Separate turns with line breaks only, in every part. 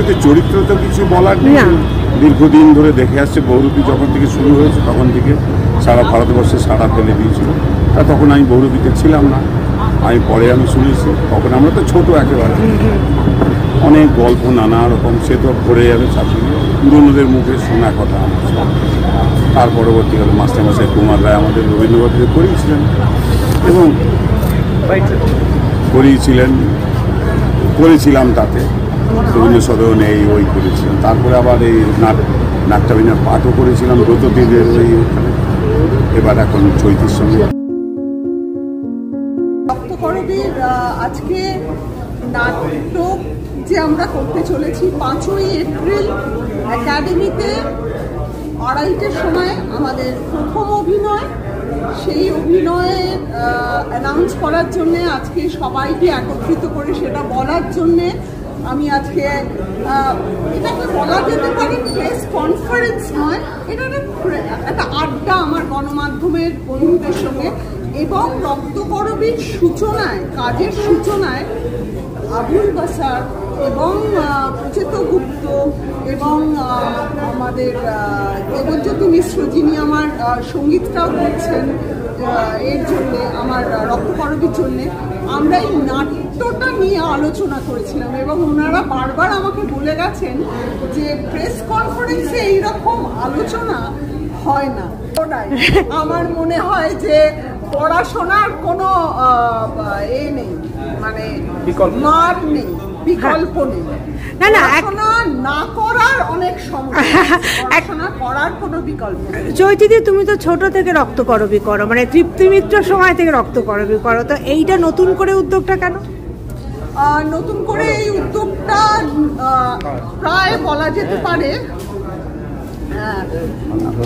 বহুরূপীতে চরিত্র তো কিছু বলার নেই, দীর্ঘদিন ধরে দেখে আসছে। বহুরূপী যখন থেকে শুরু হয়েছে তখন থেকে সারা ভারতবর্ষে সাড়া ফেলে দিয়েছিল। তা তখন আমি বহুরূপীতে ছিলাম না, পরে আমি শুনেছি। তখন আমরা তো ছোট একেবারে, অনেক গল্প নানা রকম সে তো পড়ে যাবে চাকরি, পুরনোদের মুখে শোনা কথা আমার সব। তার পরবর্তীকালে মাস্টারমশাই কুমার রায় আমাদের রবীন্দ্রভারতীতে করিয়েছিলেন এবং করেছিলাম তাতে রবীন্দ্র সদন এই ওই করেছিলাম। তারপরে আবার এই নাট্যাভিনয় পাঠও করেছিলাম ব্রততীদের ওই ওখানে। এবার এখন চৈতির সঙ্গে
আজকে নাটক যে আমরা করতে চলেছি 5ই এপ্রিল একাডেমিতে 2:30টার সময় আমাদের প্রথম অভিনয়। সেই অভিনয়ে অ্যানাউন্স করার জন্যে আজকে সবাইকে একত্রিত করে সেটা বলার জন্যে আমি আজকে এটাকে বলা যেতে পারে প্রেস কনফারেন্স নয়, এটা একটা আড্ডা আমার গণমাধ্যমের বন্ধুদের সঙ্গে এবং রক্তকরবীর সূচনায়, কাজের সূচনায় আবুল বাসার এবং প্রচেত গুপ্ত এবং আমাদের দেবজ্যোতি মিশ্র যিনি আমার সঙ্গীতটাও করছেন এর জন্যে, আমার রক্তকরবীর জন্যে আমরা এই নাট্যটা নিয়ে আলোচনা করেছিলাম এবং ওনারা বারবার আমাকে বলে গেছেন যে প্রেস কনফারেন্সে এইরকম আলোচনা হয় না। আমার মনে হয় যে পড়াশোনার কোনো নেই, মানে মার নেই, বিকল্প নেই। না করার অনেক সমস্যা, করার কোনো বিকল্প নেই।
চৈতিদি, তুমি তো ছোট থেকে রক্তকরবী করো, মানে তৃপ্তি মিত্র সময় থেকে রক্তকরবী করো, তো এইটা নতুন করে উদ্যোগটা কেন?
নতুন করে এই উদ্যোগটা প্রায় বলা যেতে পারে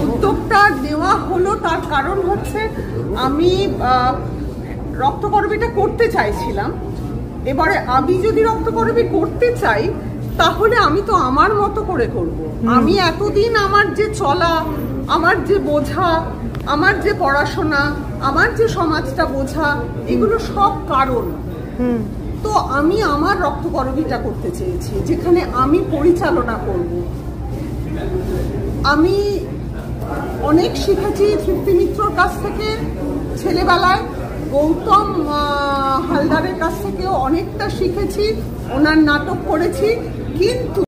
উদ্যোগটা নেওয়া হলো, তার কারণ হচ্ছে আমি রক্তকরবীটা করতে চাইছিলাম। এবারে আমি যদি রক্তকরবী করতে চাই তাহলে আমি তো আমার মতো করে করব। আমি এতদিন আমার যে চলা, আমার যে বোঝা, আমার যে পড়াশোনা, আমার যে সমাজটা বোঝা, এগুলো সব কারণ। তো আমি আমার রক্তকরবীটা করতে চেয়েছি যেখানে আমি পরিচালনা করব। আমি অনেক শিখেছি তৃপ্তি মিত্রর কাছ থেকে ছেলেবেলায়, গৌতম হালদারের কাছ থেকেও অনেকটা শিখেছি, ওনার নাটক করেছি, কিন্তু